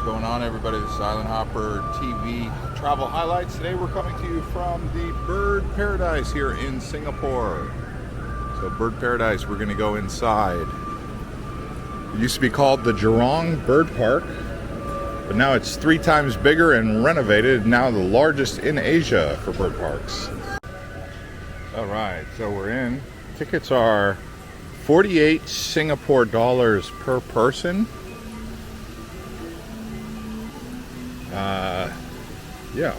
What's going on, everybody? This is Island Hopper TV travel highlights. Today we're coming to you from the Bird Paradise here in Singapore. So Bird Paradise, we're going to go inside. It used to be called the Jurong Bird Park, but now it's 3 times bigger and renovated. Now the largest in Asia for bird parks. All right, so we're in. Tickets are 48 Singapore dollars per person. Yeah.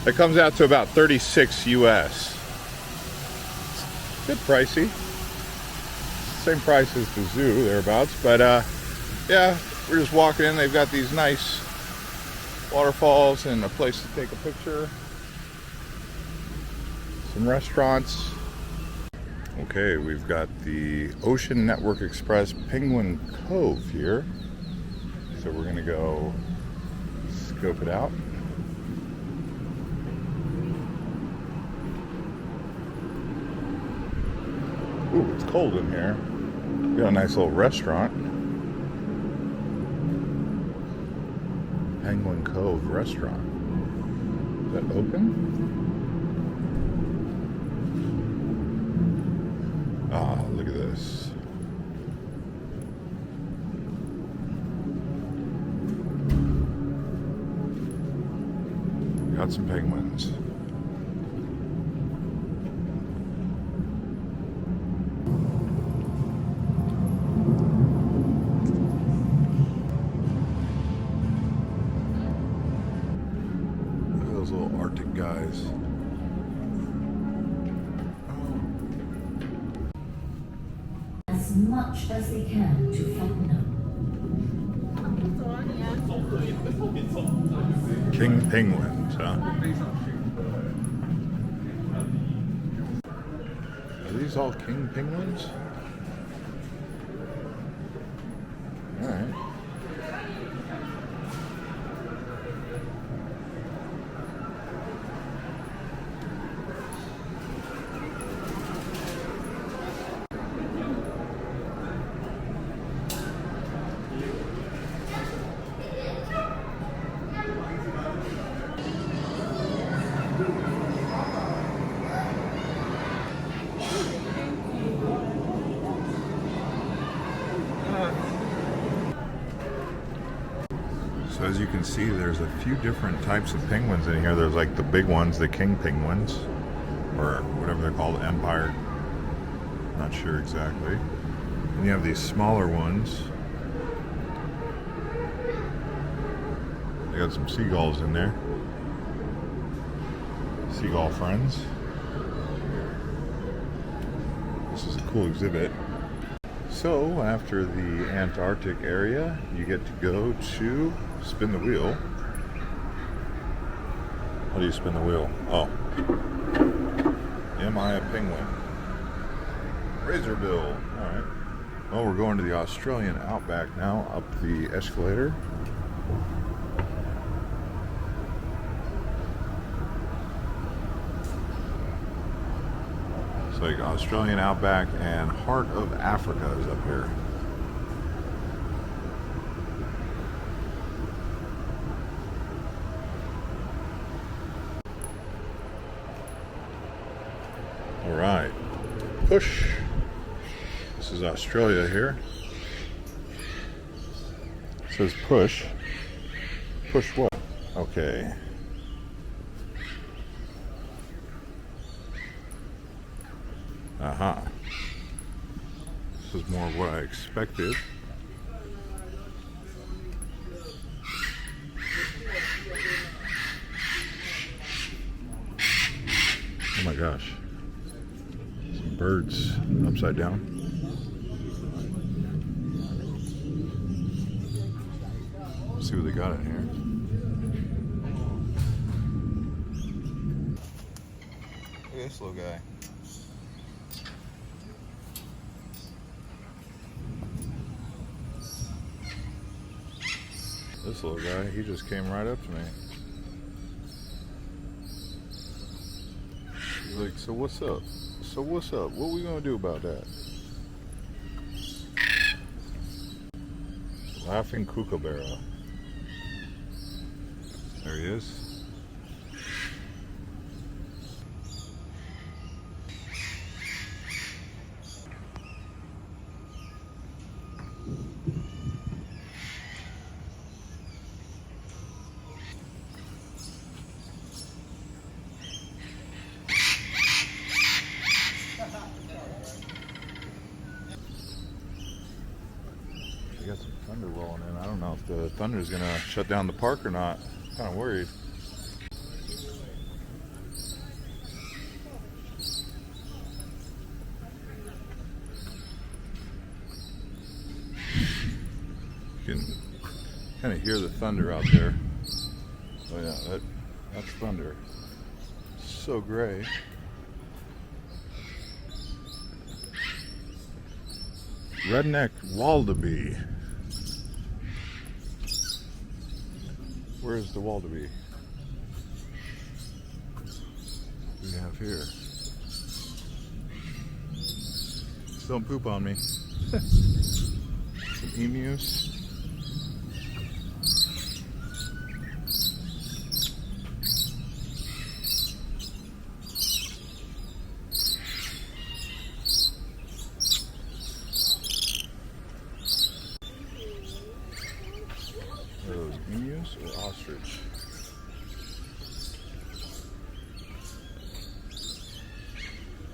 It comes out to about 36 US. Good pricey. Same price as the zoo, thereabouts. But yeah, we're just walking in. They've got these nice waterfalls and a place to take a picture. Some restaurants. Okay, we've got the Ocean Network Express Penguin Cove here. So we're gonna go scope it out. Ooh, it's cold in here. We got a nice little restaurant. Penguin Cove restaurant. Is that open? Ah, look at this. Got some penguins. Look at those little Arctic guys. As much as they can to fatten up. King penguins, huh? Are these all king penguins? All right. So as you can see, there's a few different types of penguins in here. There's like the big ones, the king penguins, or whatever they're called, empire. Not sure exactly. And you have these smaller ones. They got some seagulls in there. Seagull friends. This is a cool exhibit. So after the Antarctic area, you get to go to spin the wheel. How do you spin the wheel? Oh. Am I a penguin? Razorbill. Alright. Well, we're going to the Australian Outback now, up the escalator. It's like Australian Outback and Heart of Africa is up here. All right, push. This is Australia here. It says push. Push what? Okay. Aha. This is more of what I expected. Oh my gosh. Some birds upside down. Let's see what they got in here. Look at this little guy. This little guy, he just came right up to me. He's like, so what's up? So what's up? What we gonna do about that? Laughing kookaburra. There he is. We got some thunder rolling in. I don't know if the thunder is gonna shut down the park or not. I'm kind of worried. You can kind of hear the thunder out there. Oh yeah, that's thunder. So gray. Redneck wallaby. Where's the wallaby? What do we have here? Just don't poop on me. Some emus. Are those emus or ostrich?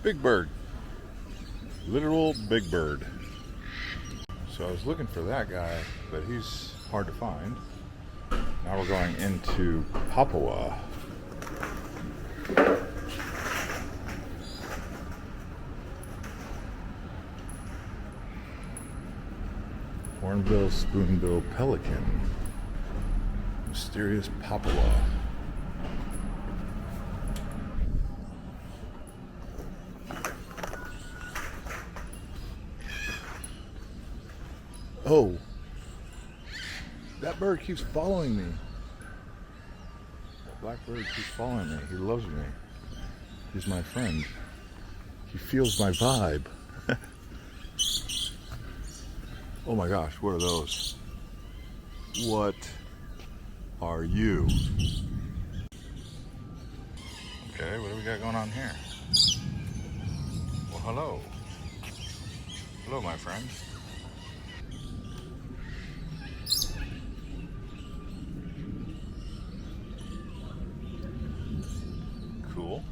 Big bird. Literal big bird. So I was looking for that guy, but he's hard to find. Now we're going into Papua. Hornbill, spoonbill, pelican. Mysterious Papua. Oh, that bird keeps following me. That black bird keeps following me. He loves me. He's my friend. He feels my vibe. Oh my gosh, what are those? What are you? Okay, what do we got going on here? Well, hello. Hello, my friend. Cool.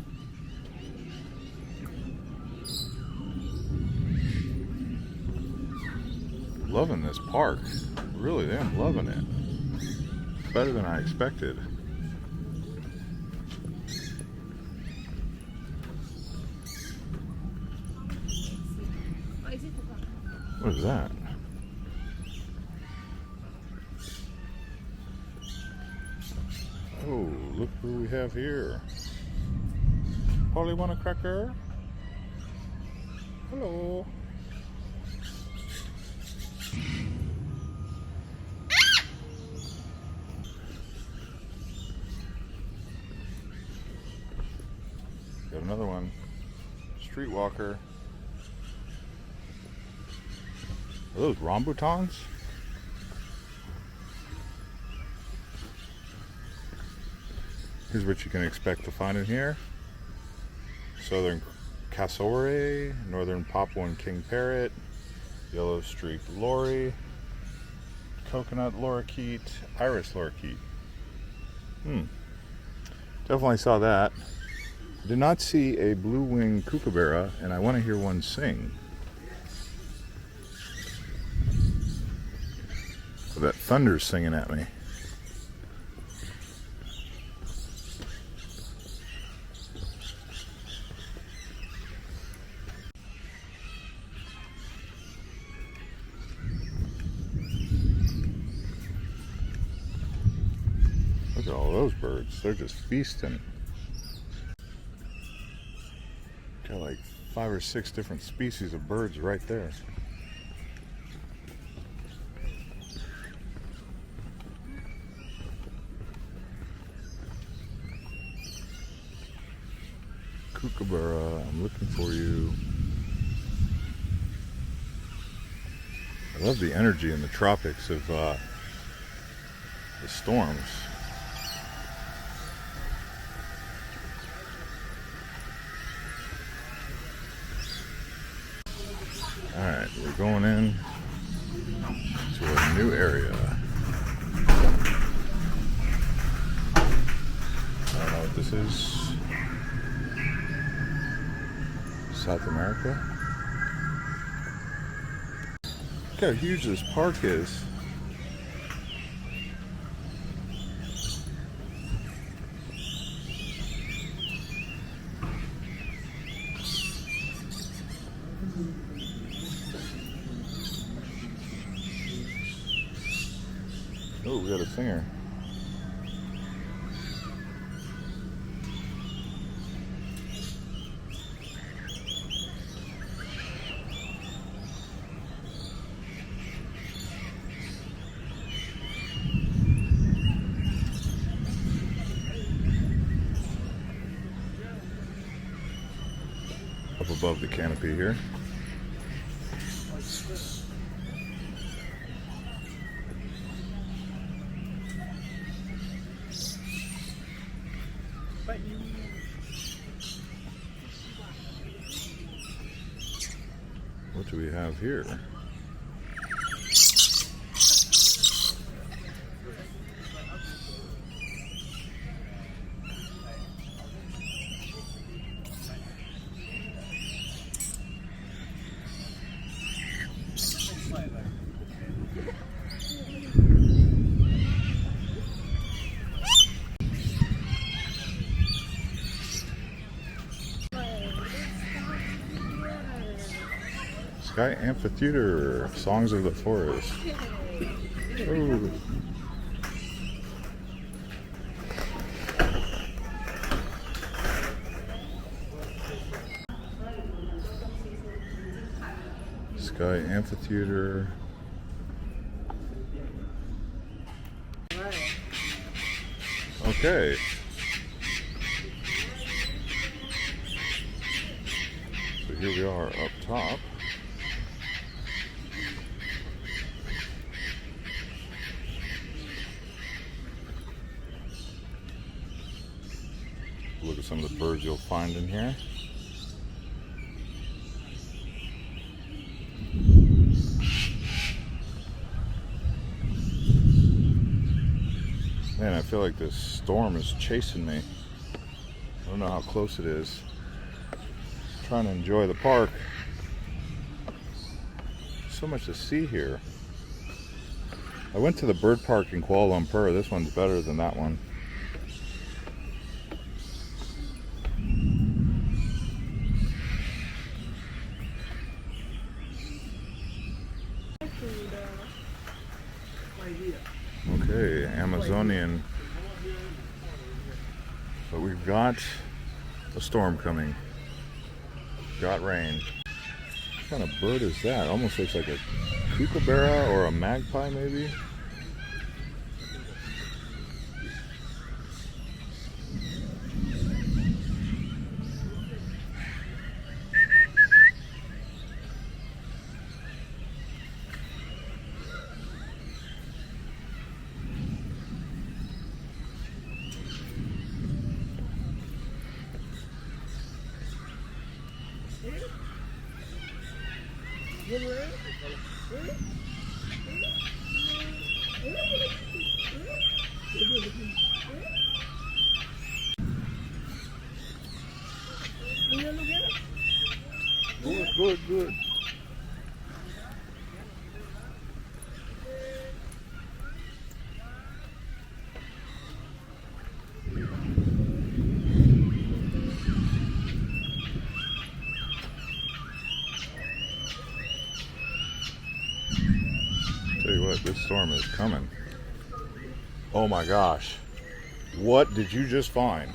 Loving this park. Really am loving it. Better than I expected. What is that? Oh, look who we have here. Polly, want a cracker? Hello. Got another one. Streetwalker. Are those rambutans? Here's what you can expect to find in here. Southern cassowary, northern Papuan king parrot, yellow streaked lory, coconut lorikeet, iris lorikeet. Definitely saw that. Did not see a blue-winged kookaburra, and I want to hear one sing. So that thunder's singing at me. Look at all those birds. They're just feasting. Got like 5 or 6 different species of birds right there. Kookaburra, I'm looking for you. I love the energy in the tropics of the storms. Alright, we're going in to a new area. I don't know what this is. South America? Look how huge this park is. Oh, we got a singer. Up above the canopy here. What do we have here? Sky Amphitheater, Songs of the Forest. Ooh. Sky Amphitheater. Okay. So here we are up top. Look at some of the birds you'll find in here. Man, I feel like this storm is chasing me. I don't know how close it is. I'm trying to enjoy the park. So much to see here. I went to the bird park in Kuala Lumpur. This one's better than that one. Okay, Amazonian. But we've got a storm coming. Got rain. What kind of bird is that? Almost looks like a kookaburra or a magpie maybe. Good. Tell you what, this storm is coming. Oh my gosh. What did you just find?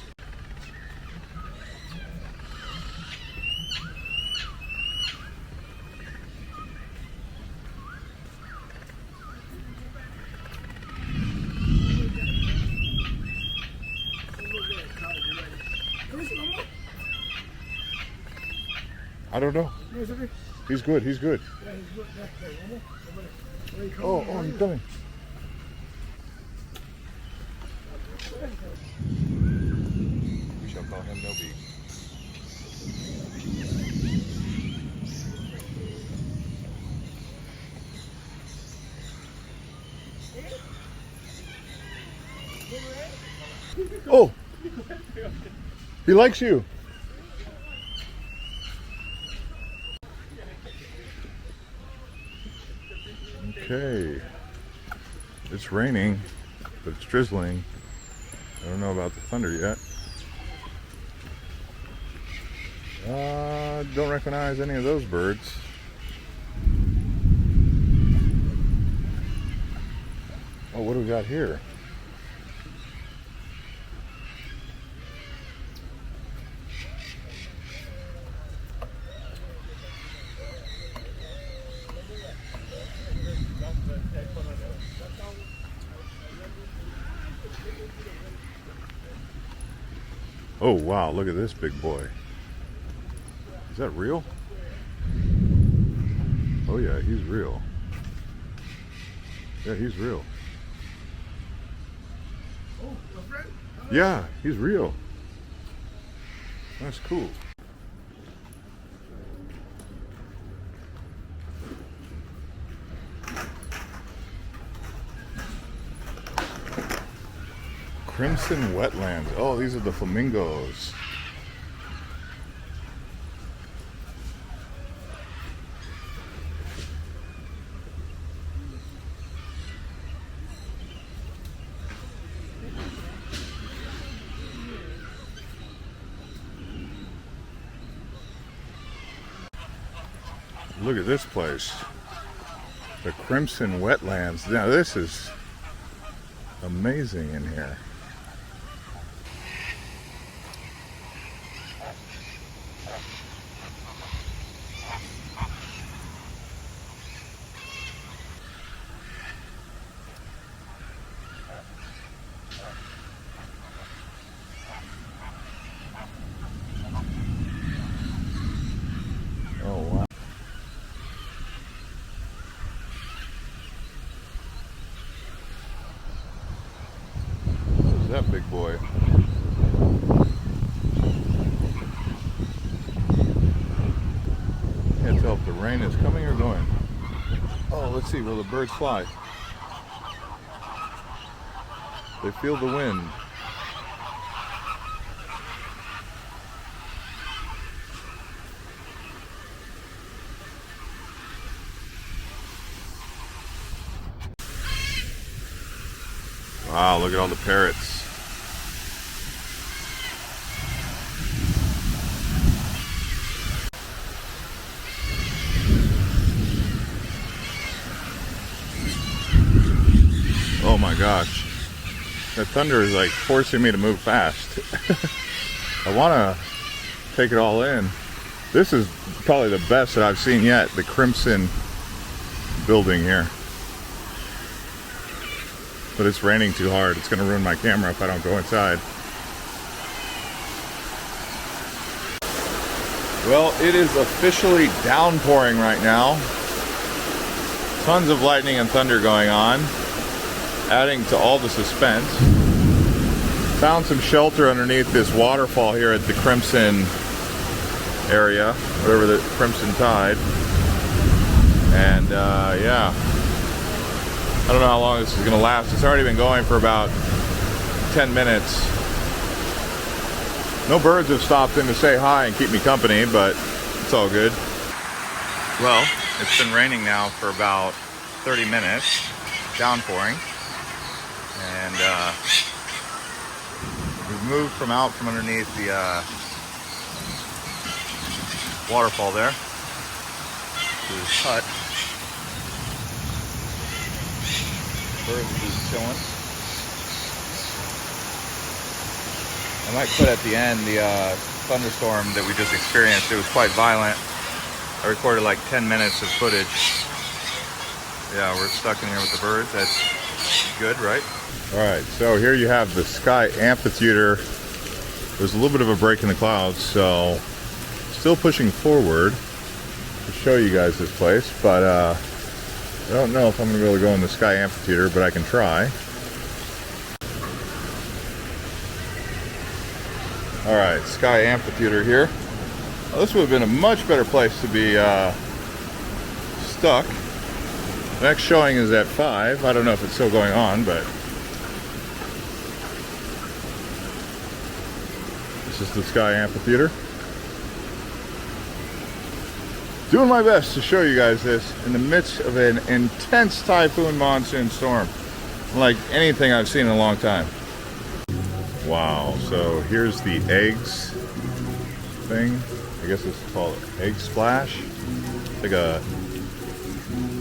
I don't know. He's good, he's good. Oh, he's coming. We shall call him No-Beak. Oh! He likes you. Okay. It's raining, but it's drizzling. I don't know about the thunder yet. Don't recognize any of those birds. Oh, what do we got here? Oh wow, look at this big boy. Is that real? Oh yeah, he's real. Yeah, he's real. Yeah, he's real. That's cool. Crimson Wetlands. Oh, these are the flamingos. Look at this place. The Crimson Wetlands. Now this is amazing in here. Oh wow. Who's that big boy? Can't tell if the rain is coming or going. Oh, let's see, will the birds fly? They feel the wind. Wow, look at all the parrots. Oh my gosh. That thunder is like forcing me to move fast. I want to take it all in. This is probably the best that I've seen yet, the Crimson building here. But it's raining too hard. It's going to ruin my camera if I don't go inside. Well, it is officially downpouring right now. Tons of lightning and thunder going on, adding to all the suspense. Found some shelter underneath this waterfall here at the Crimson area, whatever, the Crimson Tide. And yeah, I don't know how long this is going to last. It's already been going for about 10 minutes. No birds have stopped in to say hi and keep me company, but it's all good. Well, it's been raining now for about 30 minutes, downpouring. And we've moved from underneath the waterfall there to this hut. Birds are just chilling. I might put at the end the thunderstorm that we just experienced. It was quite violent. I recorded like 10 minutes of footage. Yeah, we're stuck in here with the birds. That's good, right? All right, so here you have the sky amphitheater. There's a little bit of a break in the clouds, so still pushing forward. to show you guys this place, but I don't know if I'm going to be able to go in the Sky Amphitheater, but I can try. Alright, Sky Amphitheater here. Well, this would have been a much better place to be stuck. The next showing is at 5. I don't know if it's still going on, but this is the Sky Amphitheater. Doing my best to show you guys this in the midst of an intense typhoon monsoon storm, like anything I've seen in a long time. Wow, so here's the eggs thing. I guess it's called Egg Splash. It's like a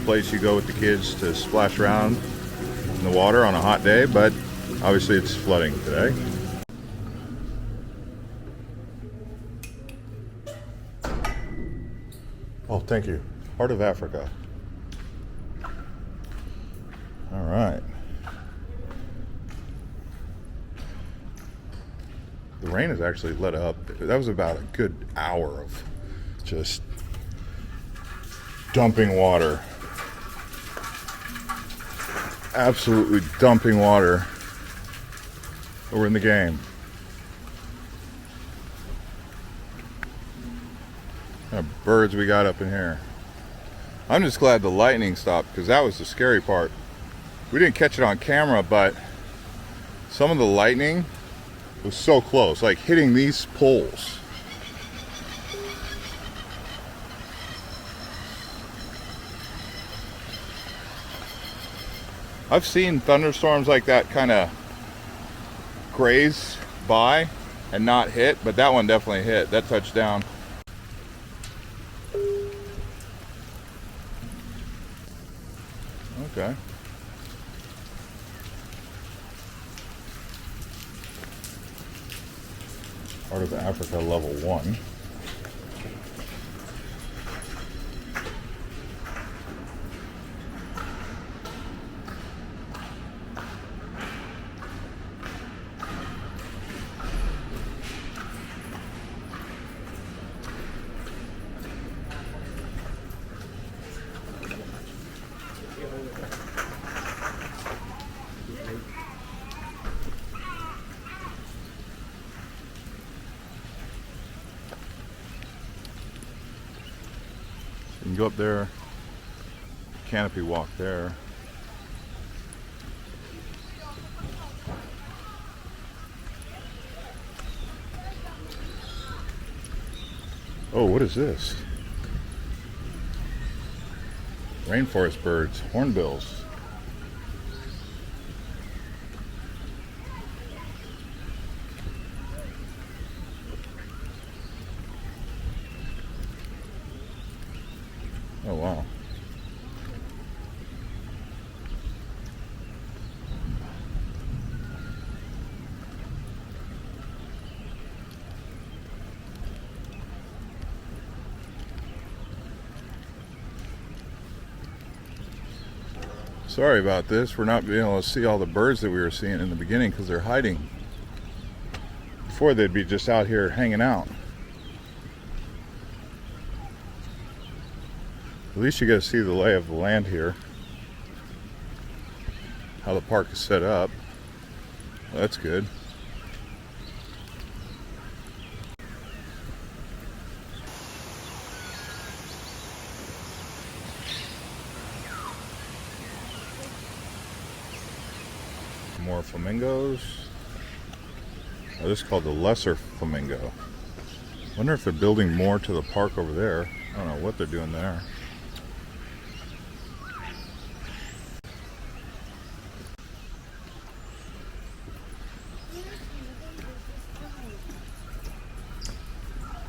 place you go with the kids to splash around in the water on a hot day, but obviously it's flooding today. Oh, thank you. Heart of Africa. All right. The rain has actually let up. That was about a good hour of just dumping water. Absolutely dumping water. But we're in the game. What kind of birds we got up in here. I'm just glad the lightning stopped, because that was the scary part. We didn't catch it on camera, but some of the lightning was so close, like hitting these poles. I've seen thunderstorms like that kind of graze by and not hit, but that one definitely hit. That touched down. Okay. Heart of Africa level 1. You can go up there, canopy walk there. Oh, what is this? Rainforest birds, hornbills. Oh, wow. Sorry about this. We're not being able to see all the birds that we were seeing in the beginning because they're hiding. Before, they'd be just out here hanging out. At least you get to see the lay of the land here. How the park is set up. Well, that's good. More flamingos. Oh, this is called the lesser flamingo. Wonder if they're building more to the park over there. I don't know what they're doing there.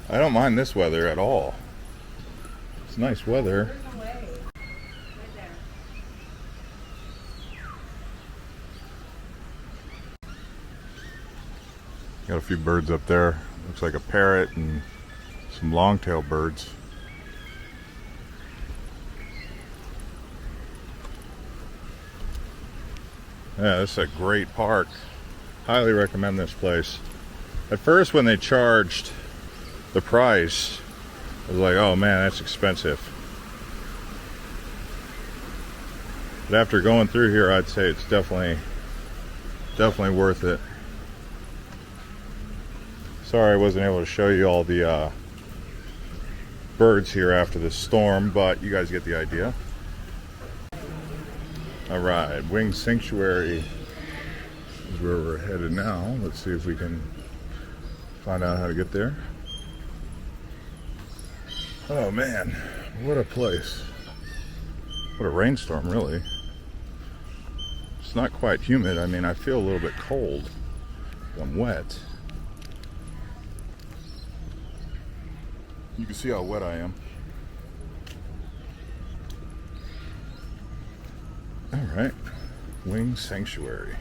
I don't mind this weather at all. It's nice weather. Got a few birds up there. Looks like a parrot and some long-tailed birds. Yeah, this is a great park. Highly recommend this place. At first, when they charged the price I was like, oh man, that's expensive. But after going through here, I'd say it's definitely worth it. Sorry I wasn't able to show you all the birds here after the storm, but you guys get the idea. All right, Wing Sanctuary is where we're headed now. Let's see if we can find out how to get there. Oh man, what a place. What a rainstorm, really. It's not quite humid. I mean, I feel a little bit cold. I'm wet. You can see how wet I am. All right, Wing Sanctuary.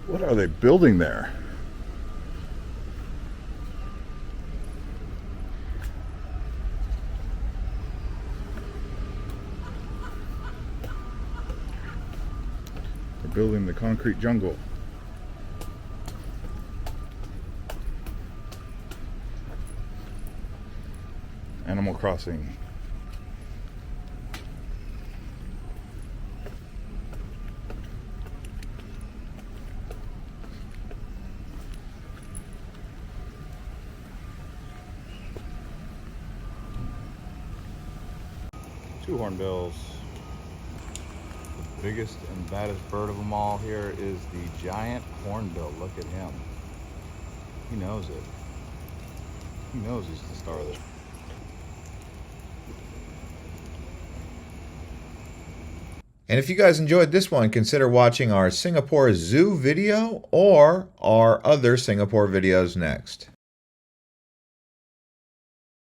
What are they building there? They're building the concrete jungle. Animal Crossing. Two hornbills. The biggest and baddest bird of them all here is the giant hornbill. Look at him. He knows it. He knows he's the star of the And if you guys enjoyed this one, consider watching our Singapore Zoo video or our other Singapore videos next.